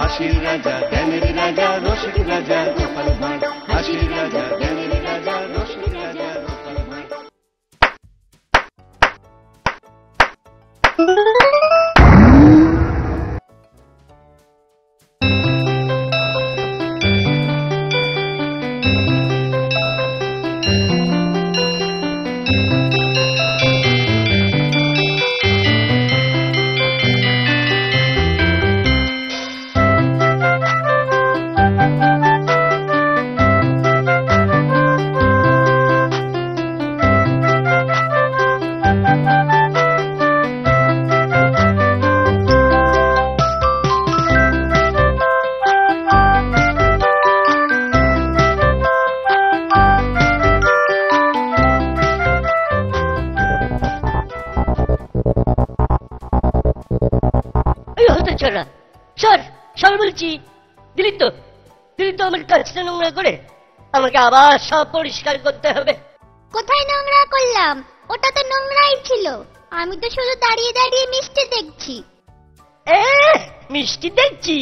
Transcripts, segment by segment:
হাসির রাজা জ্ঞানের রাজা রসিক রাজা গোপাল ভাঁড়, হাসির রাজা জ্ঞানের রাজা রসিক রাজা গোপাল ভাঁড়। বলছি দিলি তো আমার কাজটা নোংরা করে আমাকে আবার সব পরিষ্কার করতে হবে। কোথায় নোংরা করলাম? ওটা তো নোংরাই ছিল। আমি তো শুধু দাঁড়িয়ে দাঁড়িয়ে মিষ্টি দেখছি। মিষ্টি দেখছি?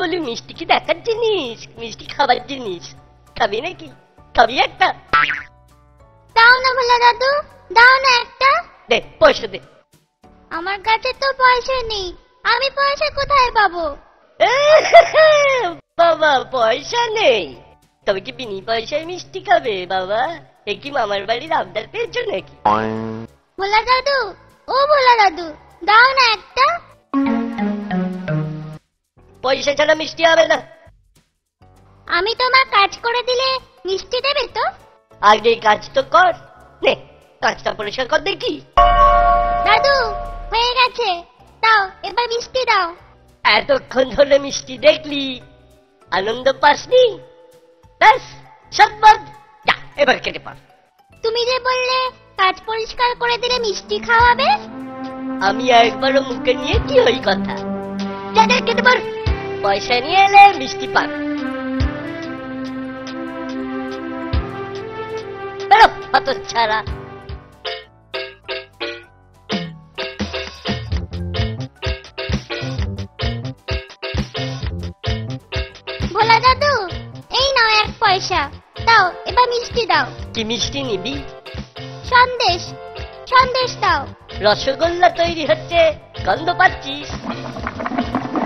বলি মিষ্টি কি দেখার জিনিস? মিষ্টি খাবার জিনিস। খাবি নাকি? খাবি একটা? দাও না ভোলা দাদু, দাও না একটা। দে পয়সা দে। আমার কাছে তো পয়সা নেই, আমি পয়সা কোথায় পাবো? বাবা পয়সা নেই, তবে কি বিনি পয়সায় মিষ্টি খাবে বাবা? এ কি মামার বাড়ির আবদার পেয়েছো নাকি? ভোলা দাদু, ও ভোলা দাদু, দাও না একটা। পয়সা ছাড়া মিষ্টি হবে না। আমি তোমার কাজ করে দিলে মিষ্টি দেবে তো? আগে কাজ তো কর, নে কাজটা পরিষ্কার কর দেখি। দাদু হয়ে গেছে, দাও এবার মিষ্টি দাও। এতক্ষণ ধরে মিষ্টি দেখলি, আনন্দ পাসনি? ব্যাস সব বাদ, যা এবার কেটে পার। তুমি যে বললে কাজ পরিষ্কার করে দিলে মিষ্টি খাওয়াবে। আমি একবারও মুখে নিয়েছি ওই কথা। যা যা কেটে পার, পয়সা নিয়ে এলে মিষ্টি পার। বেরো হতচ্ছাড়া। ভোলা দাদু, এই নাও 1 পয়সা, দাও এবার মিষ্টি দাও। কি মিষ্টি নিবি? সন্দেশ, সন্দেশ দাও। রসগোল্লা তৈরি হচ্ছে, গন্ধ পাচ্ছিস?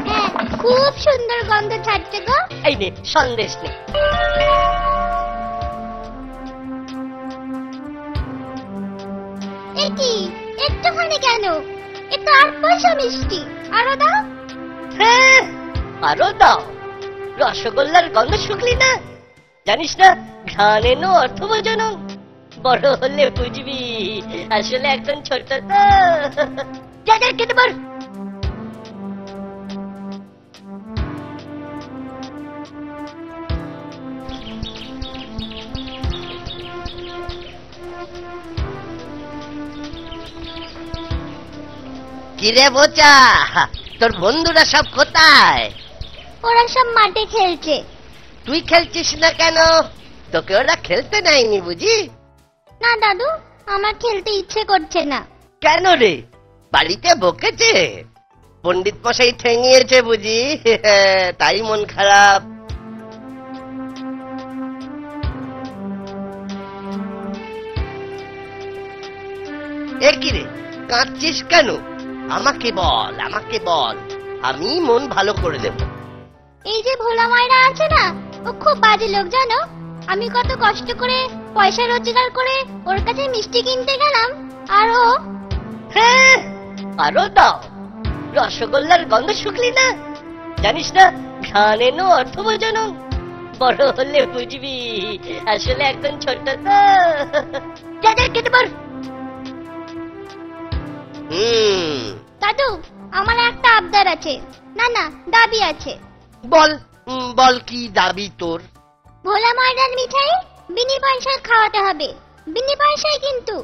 হ্যাঁ, খুব সুন্দর গন্ধ ছাড়ছে গো। এই নে সন্দেশ নে। একি একটুখানি কেন? এটা 8 পয়সা মিষ্টি, আরো দাও। হ্যাঁ আরো দাও। রসগোল্লার গন্ধ শুকলি না? জানিস না ঘ্রাণে নো অর্থ বোঝানো? বড় হলে বুঝবি, আসলে এখন ছোট তো। যা যা খেতে পার। কিরে বোচা, তোর বন্ধুরা সব কোথায়? ওরা সব মাঠে খেলছে। তুই খেলছিস না কেন? তোকে ওরা খেলতে নেয়নি বুঝি? না দাদু, আমার খেলতে ইচ্ছে করছে না। কেন রে? বাড়িতে বকেছে? পণ্ডিত মশাই ঠেঙিয়েছে বুঝি? তাই মন খারাপ। এ কি রে, কাঁদছিস কেন? আমাকে বল, আমাকে বল, আমি মন ভালো করে দেব। এই যে ভোলা মায়েরা আছে না, ও খুব বাজে লোক জানো। আমি কত কষ্ট করে পয়সা রোজগার করে ওর কাছে মিষ্টি কিনতে গেলাম, আর ও। হ্যাঁ আরো দাও। রসগোল্লার গন্ধ শুকলি না? জানিস না ঘ্রাণে নো অর্থ বোঝানো? বড় হলে বুঝবি, আসলে এখন ছোট তো। যা যা খেতে পার। দাদু, আমার একটা আবদার আছে। না না, দাবি আছে। বল, বল কি দাবি তোর? ভোলা ময়দার মিঠাই বিনি পয়সায় খাওয়াতে হবে, বিনি পয়সায় কিন্তু।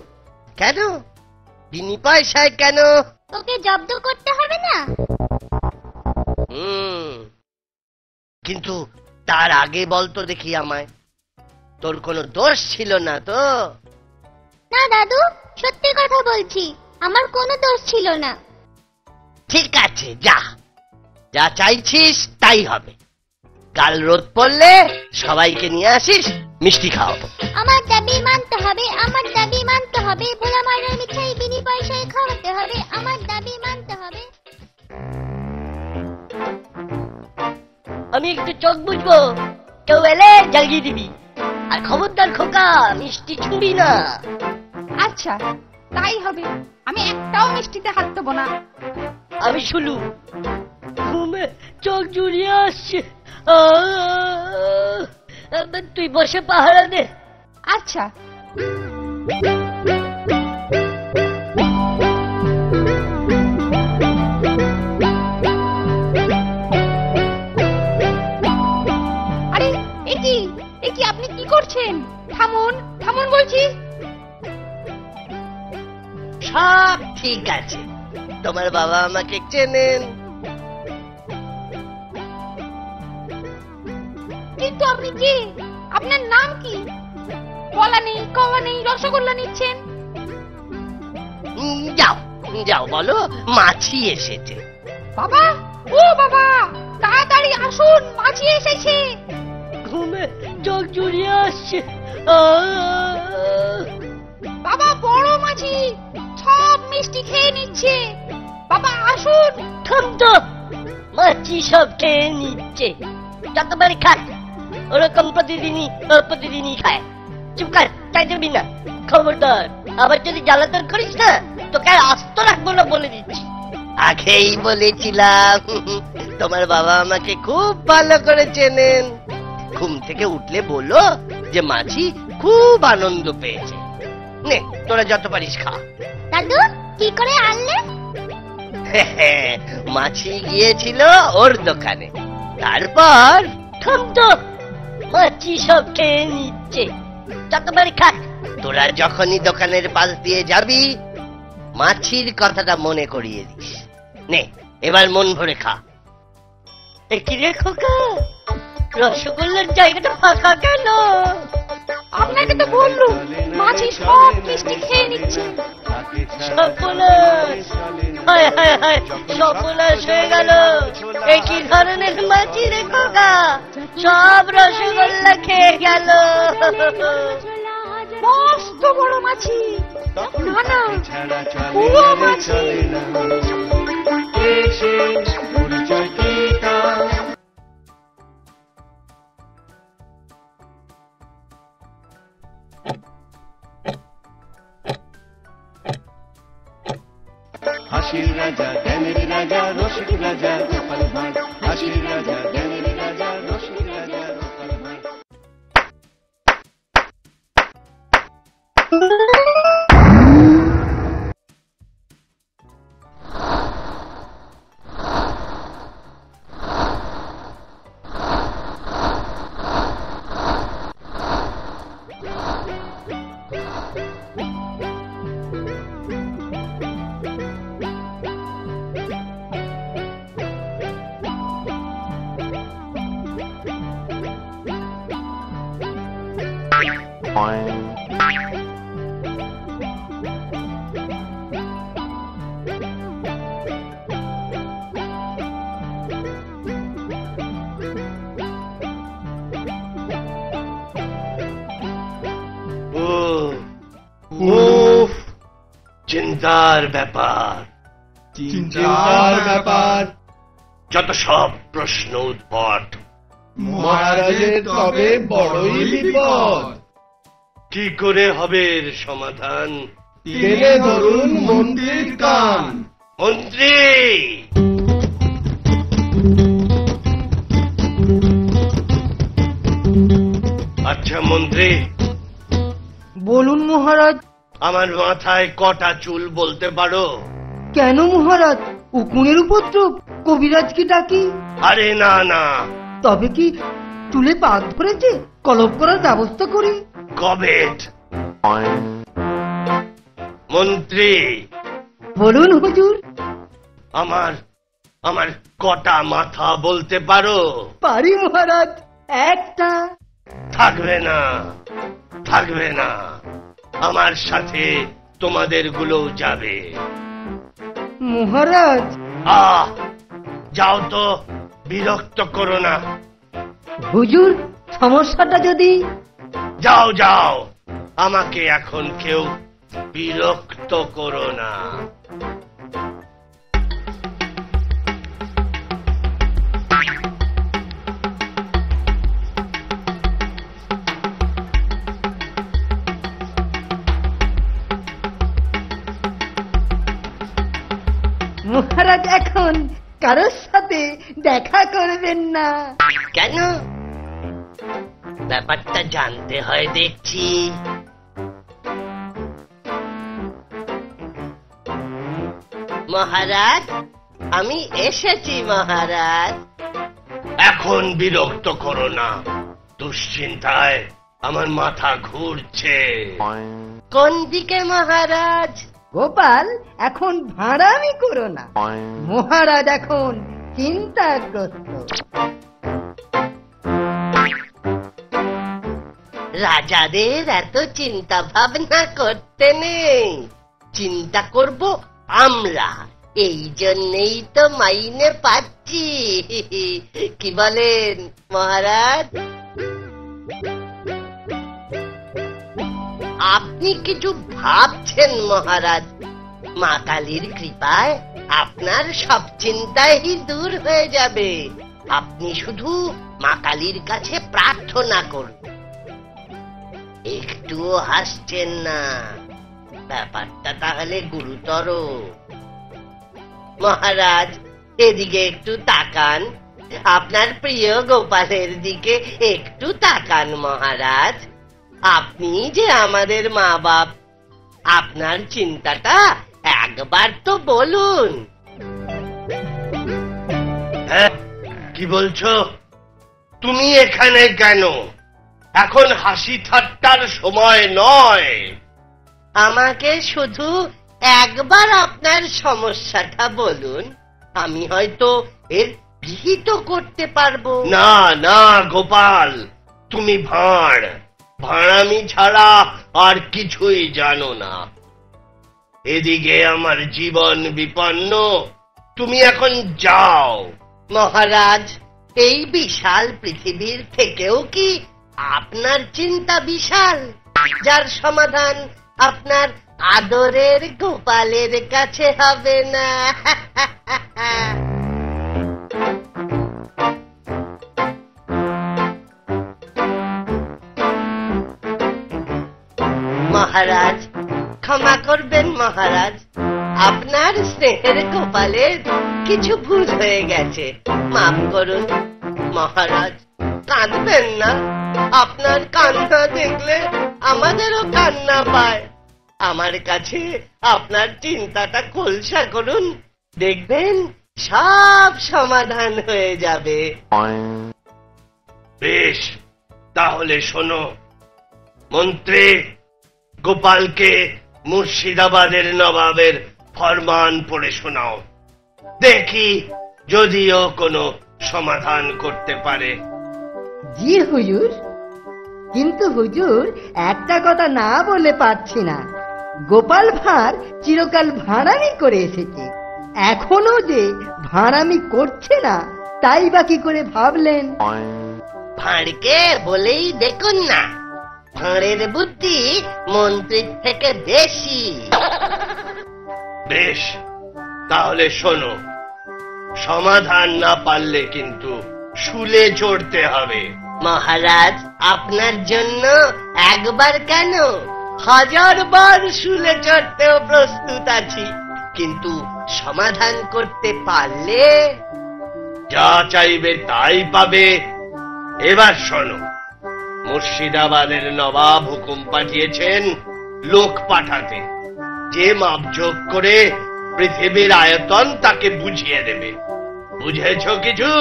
কেন বিনি পয়সায় কেন? ওকে জব্দ করতে হবে না? কিন্তু তার আগে বলতো দেখি আমায়, তোর কোনো দোষ ছিল না তো? না দাদু, সত্যি কথা বলছি, আমার কোনো দোষ ছিল না। ঠিক আছে, যা যা চাইছিস তাই হবে। কাল রোদ পড়লে সবাইকে নিয়ে আসিস, মিষ্টি খাওয়াবো। আমার দাবি মানতে হবে, আমার দাবি মানতে হবে, ভোলা ময়রার মিঠাই বিনি পয়সায় খাওয়াতে হবে, আমার দাবি মানতে হবে। আমি একটু চোখ বুঝবো, কেউ এলে জ্বালিয়ে দিবি। আর খবরদার খোকা, মিষ্টি ছুঁবি না। আচ্ছা তাই হবে, আমি একটাও মিষ্টিতে হাত দেবো না। আমি শুলু, ঘুমে চোখ জুড়িয়ে আসছে। তুই বসে পাহারা দে। আচ্ছা। আরে এ কি আপনি কি করছেন? থামুন থামুন বলছি। সব ঠিক আছে, তোমার বাবা আমাকে চেনেন। কিন্তু আপনি কে? আপনার নাম কি? বলা নেই কওয়া নেই, রসগোল্লা নিচ্ছেন। যাও যাও, বলো মাছি এসেছে। বাবা, ও বাবা, তাড়াতাড়ি আসুন, মাছি এসেছে। ঘুমে চোখ জুড়িয়ে আসছে। বাবা, বড় মাছি সব মিষ্টি খেয়ে নিচ্ছে। বাবা আসুন। থাম তো, মাছি সব খেয়ে নিচ্ছে। যতবারই খাক, ওরকম প্রতিদিনই খায়। চুপ কর, তাই দেবি না। খবরদার, আবার যদি জ্বালাতন করিস না, তোকে আর আস্ত রাখবো না বলে দিচ্ছি। আগেই বলেছিলাম, তোমার বাবা আমাকে খুব ভালো করে চেনেন। ঘুম থেকে উঠলে বলো যে মাছি খুব আনন্দ পেয়েছে। নে, তোরা যত পারিস খা। দাদু কি করে আনলে? মাছি গিয়েছিল ওর দোকানে, তারপর থাম তো, মাছি সব খেয়ে নিচ্ছে। যতবারই খাক। তোরা যখনই দোকানের পাশ দিয়ে যাবি, মাছির কথাটা মনে করিয়ে দিস। নে, এবার মন ভরে খা। কি রে খোকা, রসগোল্লার জায়গাটা ফাঁকা কেন? আপনাকে তো বললুম, মাছি সব মিষ্টি খেয়ে নিচ্ছে। সর্বনাশ, হায় হায় হায়, সর্বনাশ হয়ে গেল। এ কি ধরনের মাছি রে খোকা, সব রসগোল্লা খেয়ে গেল। মস্ত বড় মাছি। না না, বুড়ো মাছি। পরিচয় কি তার? হাসির রাজা, জ্ঞানের রাজা, রসিক রাজা, গোপাল ভাঁড়। হাসির রাজা, জ্ঞানের রাজা, রসিক রাজা, গোপাল ভাঁড়। চিন্তার ব্যাপার, চিন্তার ব্যাপার। যত সব প্রশ্ন উদ্ভট। মহারাজের তবে বড়ই বিপদ। কি করে হবে এর সমাধান? টেনে ধরুন মন্ত্রীর কান। মন্ত্রী! আচ্ছা মন্ত্রী, বলুন মহারাজ। আমার মাথায় কটা চুল বলতে পারো? কেন মহারাজ, উকুনের উপদ্রব? কবিরাজকে ডাকি? আরে না না, তবে কি চুলে পাক ধরেছে? কলপ করার ব্যবস্থা করি। কবেট। মন্ত্রী, বলুন হুজুর। আমার আমার কটা মাথা বলতে পারো? পারি মহারাজ, একটা। থাকবে না, থাকবে না, আমার সাথে তোমাদের গুলো যাবে। মহারাজ, আহ, যাও তো, বিরক্ত করো না। হুজুর, সমস্যাটা যদি... যাও যাও, আমাকে এখন কেউ বিরক্ত করো না। মহারাজ এখন কারোর সাথে দেখা করবেন না। কেন? ব্যাপারটা জানতে হয় দেখছি। মহারাজ, আমি এসেছি মহারাজ। এখন বিরক্ত করো না, দুশ্চিন্তায় আমার মাথা ঘুরছে। কোন দিকে মহারাজ? গোপাল, এখন ভাঁড়ামি করো না। মহারাজ এখন চিন্তাগ্রস্ত। রাজাদের এত চিন্তা ভাবনা করতে নেই, চিন্তা করব আমরা। এই জন্যই তো মাইনে পাচ্ছি। কি বলেন মহারাজ? আপনি কিছু ভাবছেন মহারাজ? মা কালীর কৃপায় আপনার সব চিন্তাই দূর হয়ে যাবে। আপনি শুধু মা কালীর কাছে প্রার্থনা করুন। একটুও হাসছেন না, ব্যাপারটা তাহলে গুরুতর। মহারাজ, এদিকে একটু তাকান। আপনার প্রিয় গোপালের দিকে একটু তাকান মহারাজ। আপনি যে আমাদের মা বাপ, আপনার চিন্তাটা একবার তো বলুন। হ্যাঁ, কি বলছো? তুমি এখানে কেন? এখন হাসি ঠাট্টার সময় নয়। আমাকে শুধু একবার আপনার সমস্যাটা বলুন, আমি হয়তো এর বিহিত করতে পারবো। না না গোপাল, তুমি ভাঁড়ামি ছাড়া আর কিছুই জানো না। এদিকে আমার জীবন বিপন্ন, তুমি এখন যাও। মহারাজ, এই বিশাল পৃথিবীর থেকেও কি আপনার চিন্তা বিশাল, যার সমাধান আপনার আদরের গোপালের কাছে হবে না? মহারাজ, ক্ষমা করবেন মহারাজ, আপনার স্নেহের গোপালের কিছু ভুল হয়ে গেছে, মাফ করুন। মহারাজ, কাঁদবেন না, আপনার কান্না দেখলে আমাদেরও কান্না পায়। আমার কাছে আপনার চিন্তাটা খোলসা করুন, দেখবেন সব সমাধান হয়ে যাবে। বেশ, তাহলে শোনো। মন্ত্রী, গোপালকে মুর্শিদাবাদের নবাবের ফরমান পড়ে শোনাও, দেখি যদিও কোনো সমাধান করতে পারে। জি হুজুর, কিন্তু হুজুর একটা কথা না বলে পারছি না। গোপাল ভাঁড় চিরকাল ভাঁড়ামি করে এসেছে, এখনো যে ভাঁড়ামি করছে না তাই বা কি করে ভাবলেন? ভাঁড়কে বলেই দেখুন না, ভাঁড়ের বুদ্ধি মন্ত্রীর থেকে বেশি। বেশ, তাহলে শোনো, সমাধান না পারলে কিন্তু শুলে চড়তে হবে। মহারাজ, আপনার জন্য একবার কেন 1000 বার শুলে চড়তেও প্রস্তুত আছি, কিন্তু সমাধান করতে পারলে যা চাইবে তাই পাবে। এবার শোনো, মুর্শিদাবাদের নবাব হুকুম পাঠিয়েছেন লোক পাঠাতে, যে মাপজোক করে পৃথিবীর আয়তন তাকে বুঝিয়ে দেবে। বুঝেছ কিছু?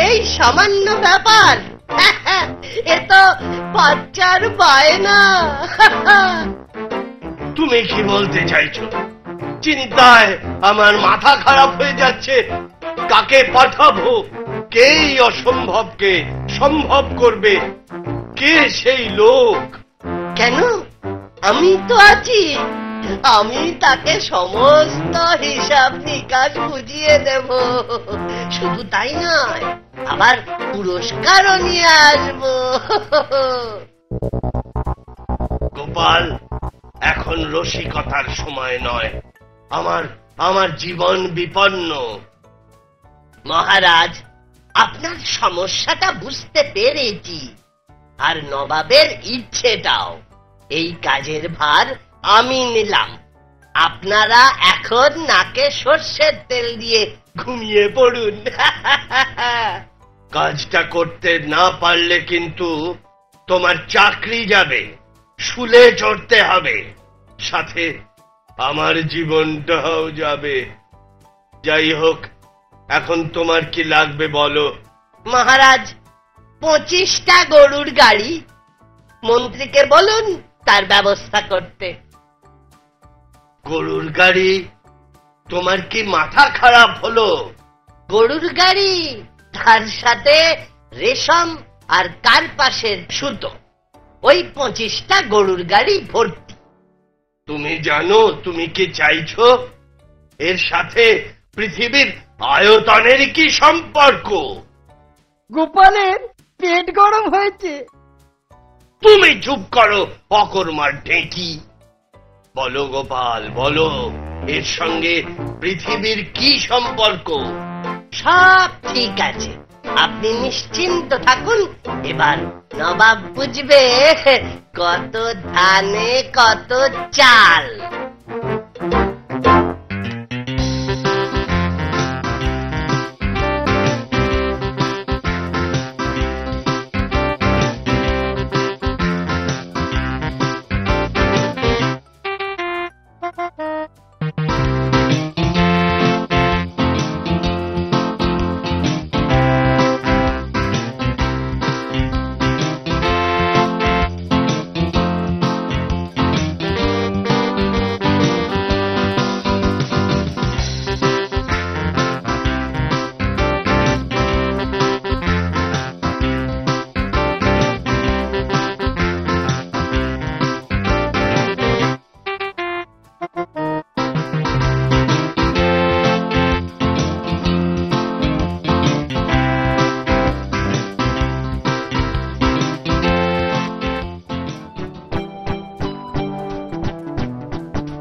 এই সামান্য ব্যাপার, এ তো বাচ্চার বায়না। তুমি কি বলতে চাইছো? চিন্তায় আমার মাথা খারাপ হয়ে যাচ্ছে। কাকে পাঠাবো? কে এই অসম্ভবকে সম্ভব করবে? কে সেই লোক? কেন, আমি তো আছি। আমি তাকে সমস্ত হিসাব নিকাশ বুঝিয়ে দেব। শুধু তাই নয়, আবার পুরস্কারও নিয়ে আসবো। গোপাল, এখন রসিকতার সময় নয়। আমার জীবন বিপন্ন। মহারাজ, আপনার সমস্যাটা বুঝতে পেরেছি, আর নবাবের ইচ্ছেটাও। এই কাজের ভার আমি নিলাম। আপনারা এখন নাকে সর্ষের তেল দিয়ে ঘুমিয়ে পড়ুন। কাজটা করতে না পারলে কিন্তু তোমার চাকরি যাবে, শুলে চড়তে হবে, সাথে আমার জীবনটাও যাবে। যাই হোক, এখন তোমার কি লাগবে বলো। মহারাজ, 25টা গরুর গাড়ি। মন্ত্রীকে বলুন তার ব্যবস্থা করতে। গরুর গাড়ি? তোমার কি মাথা খারাপ হলো? গরুর গাড়ি, তার সাথে রেশম আর কার্পাসের সুতো, ওই 25টা গরুর গাড়ি ভর্তি। তুমি জানো তুমি কি চাইছো? এর সাথে পৃথিবীর আয়তনের কি সম্পর্ক? গোপালের পেট গরম হয়েছে। তুমি চুপ করো, অকর্মার ঢেঁকি। বলো গোপাল, বলো, এর সঙ্গে পৃথিবীর কি সম্পর্ক? সব ঠিক আছে, আপনি নিশ্চিন্ত থাকুন। এবার নবাব বুঝবে কত ধানে কত চাল।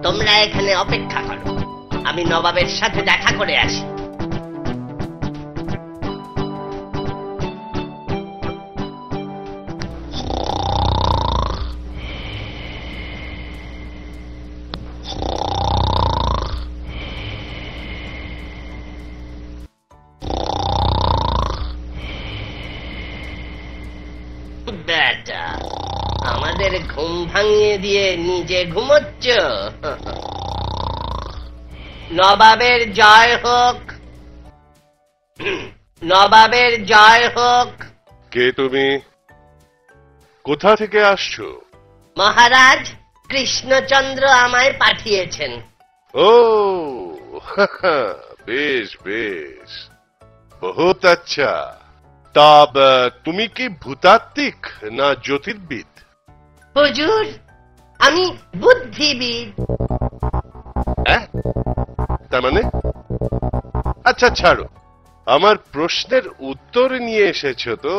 তোমরা এখানে অপেক্ষা করো, আমি নবাবের সাথে দেখা করে আসি। বেটা, আমাদের ঘুম ভাঙিয়ে দিয়ে নিজে ঘুমোচ্ছ। নবাবের জয় হোক, নবাবের জয় হোক। কে তুমি? কোথা থেকে আসছো? মহারাজ, কৃষ্ণচন্দ্র আমায় পাঠিয়েছেন। ও বেশ বেশ, বহুত আচ্ছা। তা তুমি কি ভূতাত্ত্বিক না জ্যোতির্বিদ? হুজুর, আমি বুদ্ধিবিদ। তার মানে? আচ্ছা ছাড়ো, আমার প্রশ্নের উত্তর নিয়ে এসেছো তো?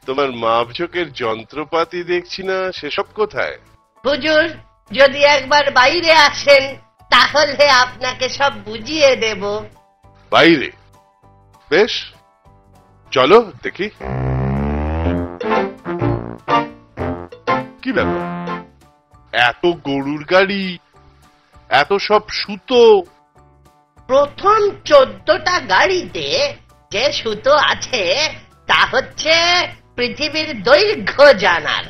তোমার মাপঝোঁকের যন্ত্রপাতি দেখছি না, সেসব কোথায়? হুজুর, যদি একবার বাইরে আসেন তাহলে আপনাকে সব বুঝিয়ে দেব। বাইরে? বেশ, চলো দেখি। কি ব্যাপার, এত গরুর গাড়ি, এত সব সুতো? প্রথম 14টা গাড়িতে যে সুতো আছে তা হচ্ছে পৃথিবীর দৈর্ঘ্য জানার,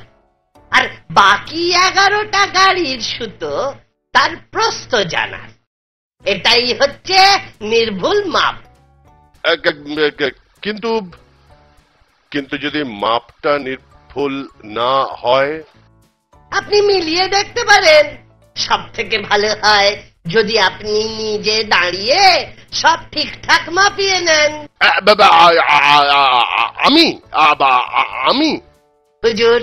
আর বাকি 11টা গাড়ির সুতো তার প্রস্থ জানার। এটাই হচ্ছে নির্ভুল মাপ। কিন্তু কিন্তু যদি মাপটা নির্ভুল না হয়? আপনি মিলিয়ে দেখতে পারেন। সব থেকে ভালো হয় যদি আপনি নিজে দাঁড়িয়ে সব ঠিকঠাক মাপিয়ে নেন। আমি হুজুর,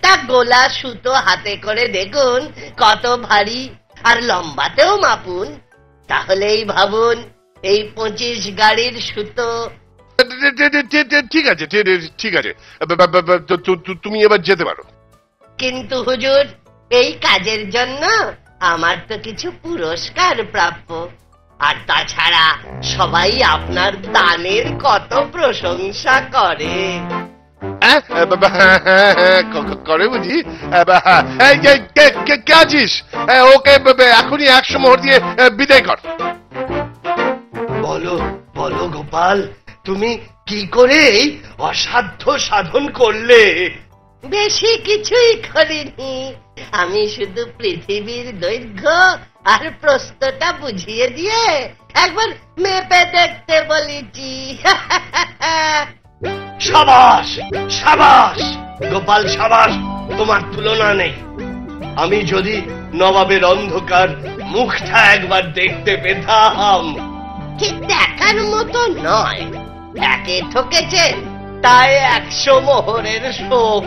একটা গোলা সুতো হাতে করে দেখুন কত ভারী, আর লম্বাতেও মাপুন, তাহলেই ভাবুন এই 25 গাড়ির সুতো। ঠিক আছে, ঠিক আছে, তুমি এবার যেতে পারো। কিন্তু হুজুর, এই কাজের জন্য আমার তো কিছু পুরস্কার প্রাপ্য, আর তাছাড়া সবাই আপনার দানের কত প্রশংসা করে। করে বুঝি? কে আছিস? ওকে এখনই 100 মোহর দিয়ে বিদায় কর। বলো বলো গোপাল, তুমি কি করে এই অসাধ্য সাধন করলে? বেশি কিছুই করিনি, আমি শুধু পৃথিবীর দৈর্ঘ্য আর প্রস্থটা বুঝিয়ে দিয়ে একবার মেপে দেখতে বলেছি। সাবাস সাবাস গোপাল, সাবাস, তোমার তুলনা নেই। আমি যদি নবাবের অন্ধকার মুখটা একবার দেখতে পেতাম। ঠিক দেখার মতো নয়, একে ঠকেছেন তাই 100 মোহরের শোক।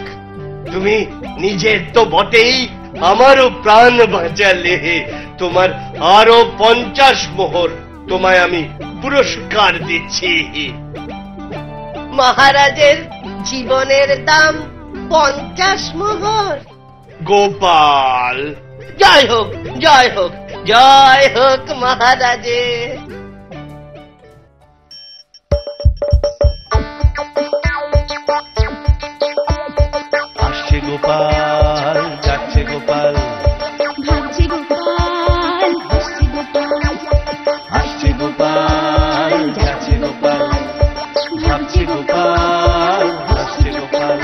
তুমি নিজের তো বটেই, আমারও প্রাণ বাঁচালে। তোমার আরো 50 মোহর তোমায় আমি পুরস্কার দিচ্ছি। মহারাজের জীবনের দাম 50 মোহর। গোপাল, জয় হোক জয় হোক জয় হোক মহারাজের। আসছে গোপাল, যাচ্ছে গোপাল, ভাবছে গোপাল, হাসছে গোপাল, আসছে গোপাল, যাচ্ছে গোপাল, ভাবছে গোপাল, হাসছে গোপাল।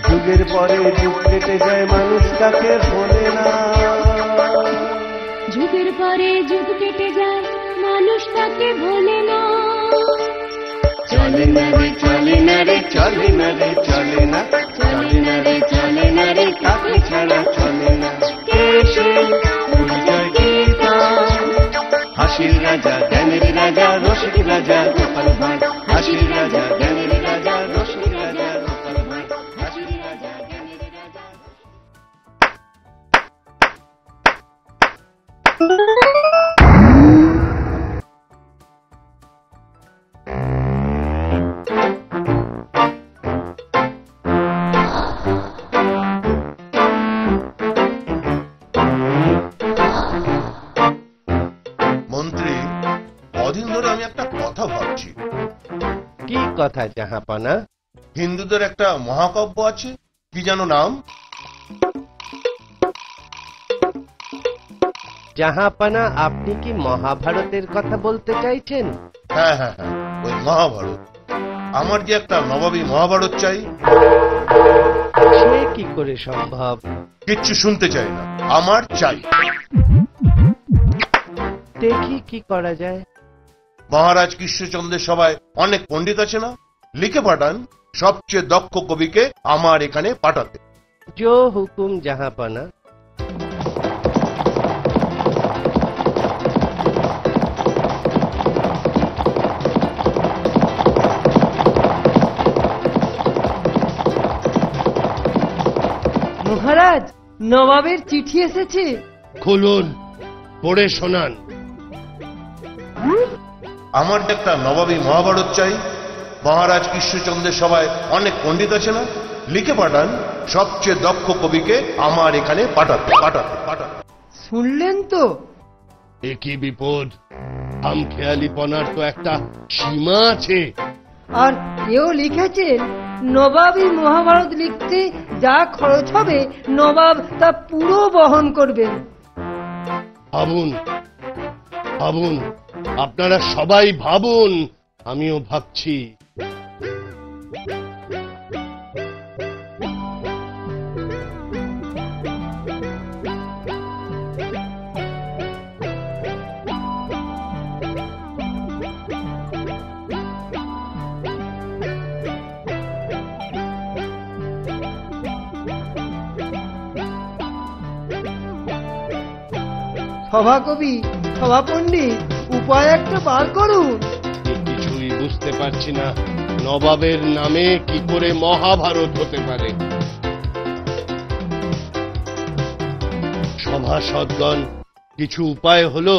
যুগের পরে যুগ কেটে যায়, মানুষ তাকে ভোলে না। যুগের পরে যুগ কেটে যায়, মানুষ তাকে ভোলে না। চলে না রে, চলে না রে, চলে না রে, চলে না, চলে না রে, চলে না রে, তাকে ছাড়া চলে না। এসে পরিচয় কীর্তন, হাসির রাজা, জ্ঞানের রাজা, রসিক রাজা, গোপাল ভাঁড়। হাসির রাজা, জ্ঞানের রাজা, রসিক রাজা, গোপাল ভাঁড়। হাসির রাজা, জ্ঞানের রাজা। মন্ত্রী, কদিন ধরে আমি একটা কথা ভাবছি। কি কথা জাহাপানা? হিন্দুদের একটা মহাকাব্য আছে, কি যেন নাম? জাহাপানা, আপনি কি মহাভারতের কথা বলতে চাইছেন? হ্যাঁ হ্যাঁ হ্যাঁ, ওই মহাভারত। আমার যে একটা নবাবী মহাভারত চাই। সে কি করে সম্ভব? কিচ্ছু শুনতে চাই না, আমার চাই। দেখি কি করা যায়। মহারাজ কৃষ্ণচন্দ্রের সভায় অনেক পণ্ডিত আছে না, লিখে পাঠান সবচেয়ে দক্ষ কবিকে আমার এখানে পাঠাতে। জো হুকুম জাহাপানা। মহারাজ, নবাবের চিঠি এসেছে। খুলুন, পড়ে শোনান। আমার একটা নবাবী মহাভারত চাই। মহারাজ কৃষ্ণচন্দ্রের সভায় অনেক পণ্ডিত আছে না, লিখে পাঠান সবচেয়ে দক্ষ কবিকে আমার এখানে পাঠাতে পাঠাতে পাঠাতে। শুনলেন তো? একই বিপদ, আমখেয়ালিপনার তো একটা সীমা আছে। আর এও লিখেছেন, নবাবী মহাভারত লিখতে যা খরচ হবে নবাব তা পুরো বহন করবেন। ভাবুন ভাবুন, আপনারা সবাই ভাবুন, আমিও ভাবছি। সভাকবি, সভাপণ্ডিত, উপায় একটা বার করুন। কিছুই বুঝতে পারছি না, নবাবের নামে কি করে মহাভারত হতে পারে। সভাসদগণ, কিছু উপায় হলো?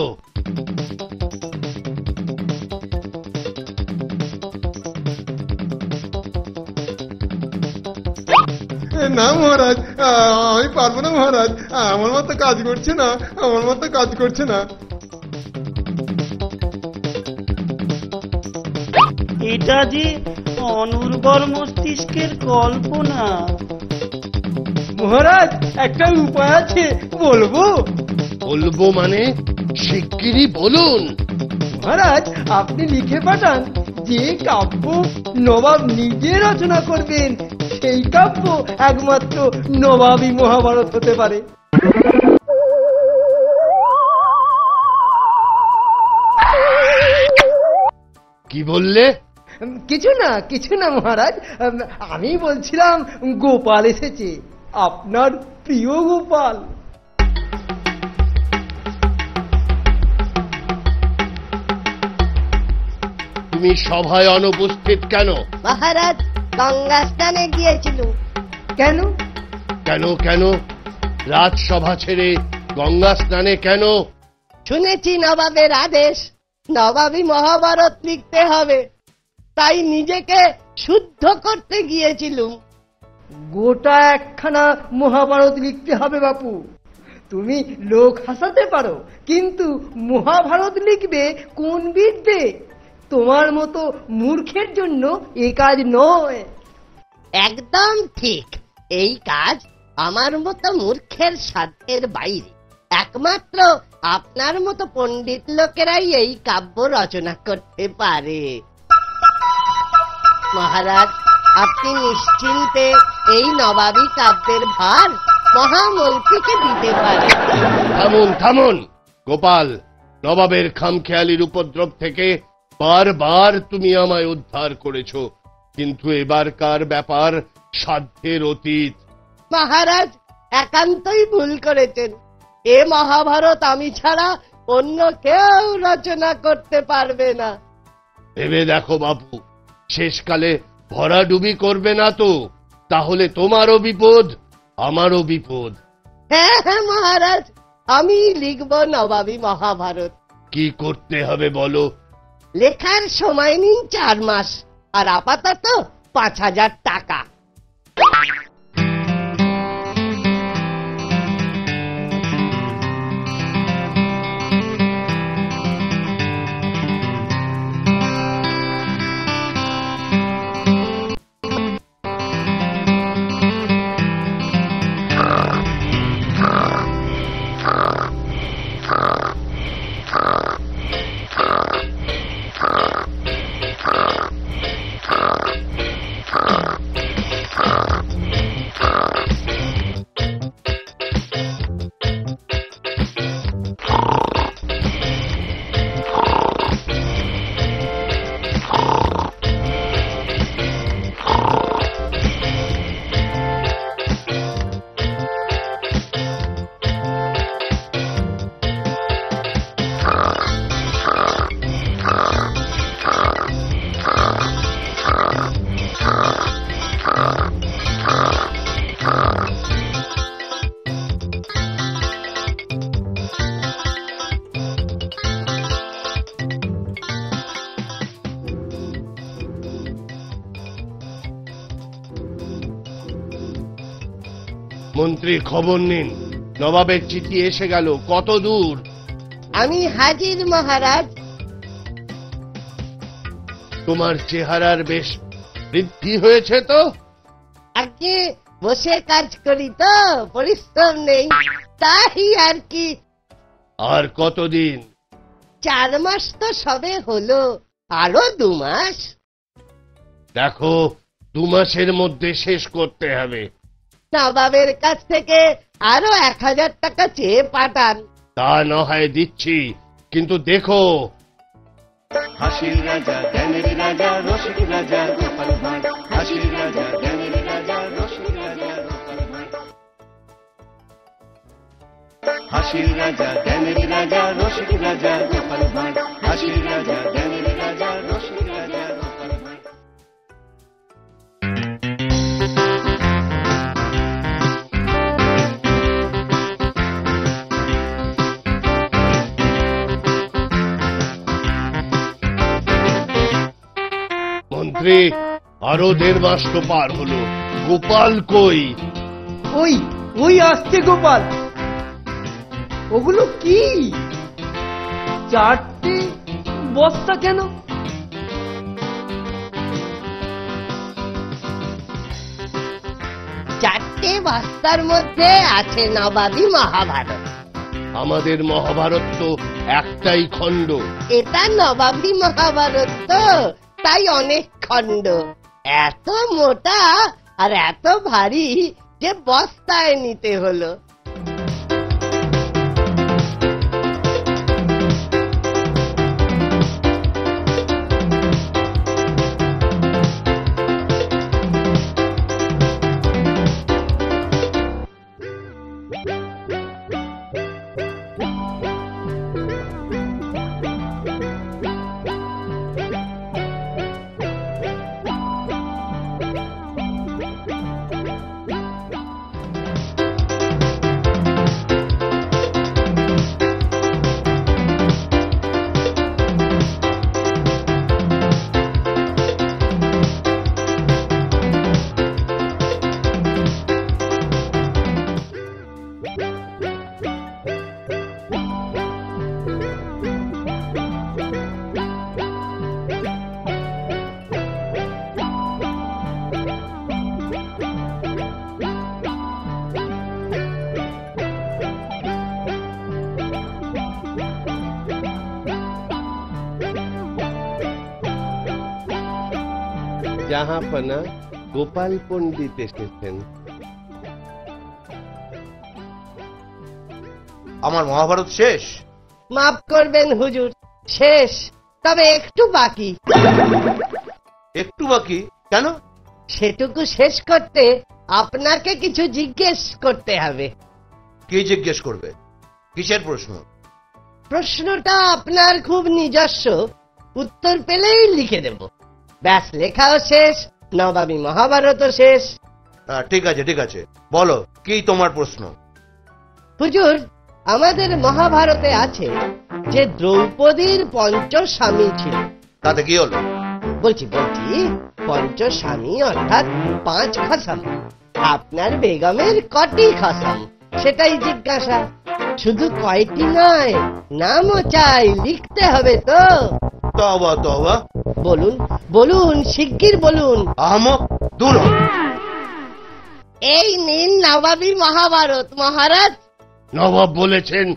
না মহারাজ, আমি পারবো না মহারাজ, আমার মতো কাজ করছে না, আমার মতো কাজ করছে না। এটা যে অনুর্বর মস্তিষ্কের কল্পনা। মহারাজ, একটা উপায় আছে, বলবো? বলবো মানে? শিগগিরই বলুন। মহারাজ, আপনি লিখে পাঠান যে কাব্য নবাব নিজে রচনা করবেন, সেই কাব্য একমাত্র নবাবী মহাভারত হতে পারে। কি বললে? কিছু না মহারাজ, আমি বলছিলাম গোপাল এসেছে, আপনার প্রিয় গোপাল। তুমি সভায় অনুপস্থিত কেন? মহারাজ, গঙ্গা স্নানে গিয়েছিল। কেন? কেন কেন? রাজসভা ছেড়ে গঙ্গা স্নানে কেন? শুনেছি নবাবের আদেশ, নবাবী মহাভারত লিখতে হবে, তাই নিজেকে শুদ্ধ করতে গিয়েছিলুম। গোটা একখানা মহাভারত লিখতে হবে বাপু। তুমি লোক হাসাতে পারো, কিন্তু মহাভারত লিখবে কোন বিদ্যে? তোমার মতো মূর্খের জন্য এ কাজ নয়। একদম ঠিক, এই কাজ আমার মতো মূর্খের সাধ্যের বাইরে। একমাত্র আপনার মতো পণ্ডিত লোকেরাই এই কাব্য রচনা করতে পারে। মহারাজ, আপনি নিশ্চিন্তে এই নবাবী কাব্যের ভার মহামন্ত্রীকে দিতে পারেন। থামুন থামুন গোপাল, নবাবের খামখেয়ালির উপদ্রব থেকে বারবার তুমি আমায় উদ্ধার করেছো, কিন্তু এবারকার ব্যাপার সাধ্যের অতীত। মহারাজ, একান্তই ভুল করেছেন। এ মহাভারত আমি ছাড়া অন্য কেউ রচনা করতে পারবে না। ভেবে দেখো বাবু, শেষকালে ভরাডুবি করবে না তো? তাহলে তোমারও বিপদ, আমারও বিপদ। হ্যাঁ হ্যাঁ মহারাজ, আমি লিখব নবাবী মহাভারত। কি করতে হবে বলো? লেখার সময় নিন 4 মাস, আর আপাতত 5000 টাকা। মন্ত্রী, খবর নিন, নবাবের চিঠি এসে গেল। কত দূর? আমি হাজির মহারাজ। তোমার চেহারার বেশ বৃদ্ধি হয়েছে তো? আগে বসে কাজ করি তো, পরিশ্রম নেই, তাই আর কি। আর কতদিন? 4 মাস তো সবে হলো, আরো 2 মাস। দেখো, 2 মাসের মধ্যে শেষ করতে হবে। নবাবের কাছ থেকে আরো 1000 টাকা চেয়ে পাঠান। তা না হয় দিচ্ছি, কিন্তু দেখো। হাসির রাজা, জ্ঞানের রাজা, রসিক রাজা গোপাল ভাঁড়। হাসির রাজা, জ্ঞানের রাজা, রসিক রাজা গোপাল ভাঁড়। হাসির রাজা, জ্ঞানের রাজা, রসিক রাজা গোপাল ভাঁড়। হাসির রাজা, জ্ঞানের রাজা, রসিক রাজা গোপাল ভাঁড়। মহামন্ত্রী, আরো 1.5 মাস তো পার হলো, গোপাল কই? ওই ওই আসছে গোপাল। ওগুলো কি? 4টে বস্তা কেন? চারটে বস্তার মধ্যে আছে নবাবী মহাভারত। আমাদের মহাভারত তো একটাই খণ্ড। এটা নবাবী মহাভারত তো, তাই অনেক খণ্ড। এত মোটা আর এত ভারী যে বস্তায় নিতে হলো। জাহাপনা, গোপাল পণ্ডিত এসেছেন। আমার মহাভারত শেষ? মাফ করবেন হুজুর, শেষ, তবে একটু বাকি। একটু বাকি? কেন? সেটুকু শেষ করতে আপনাকে কিছু জিজ্ঞেস করতে হবে। কি জিজ্ঞেস করবে? কিসের প্রশ্ন? প্রশ্নটা আপনার খুব নিজস্ব, উত্তর পেলেই লিখে দেব। ব্যাস, লেখাও শেষ, নবাবী মহাভারতও শেষ। ঠিক আছে ঠিক আছে, বলো কি তোমার প্রশ্ন? হুজুর, আমাদের মহাভারতে আছে যে দ্রৌপদীর 5 স্বামী ছিল। তাতে কি হলো? বলছি 5 স্বামী অর্থাৎ 5 খসম। আপনার বেগমের কটি খসম সেটাই জিজ্ঞাসা। শুধু কয়টি নয়, নামও চাই, লিখতে হবে তো। তওবা তওবা। বলুন বলুন, শিগগির বলুন। আহমক, দূর হ। এই নিন নবাবী মহাভারত মহারাজ। নবাব বলেছেন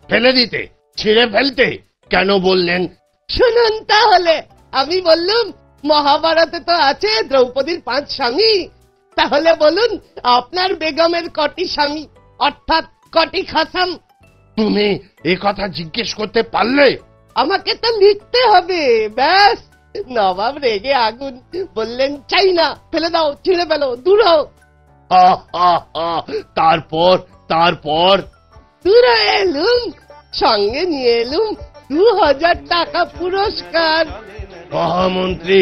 ফেলে দিতে, ছিঁড়ে ফেলতে, কেন বললেন? শুনুন তাহলে, আমি বললুম মহাভারতে তো আছে দ্রৌপদীর 5 স্বামী, তাহলে বলুন আপনার বেগমের কটি স্বামী অর্থাৎ কটি খসম? তুমি এ কথা জিজ্ঞেস করতে পারলে? আমাকে তো লিখতে হবে, ব্যাস। নবাব রেগে আগুন, বললেন চাই না, ফেলে দাও, ছিঁড়ে ফেলো, দূর হও। তারপর? দূর এলুম, সঙ্গে নিয়ে এলুম 2000 টাকা পুরস্কার। মহামন্ত্রী,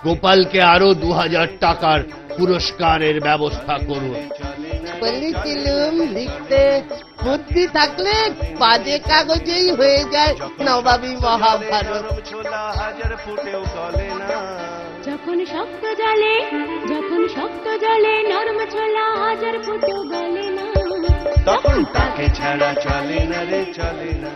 গোপালকে আরো 2000 টাকার পুরস্কারের ব্যবস্থা করুন। বলেছিলুম লিখতে, বুদ্ধি থাকলে বাজে কাগজেই হয়ে যায় নবাবী মহাভারত। যখন শক্ত জলে নরম ছোলা হাজার ফুটো গলে না, তখন তাকে ছাড়া চলে না রে, চলে না।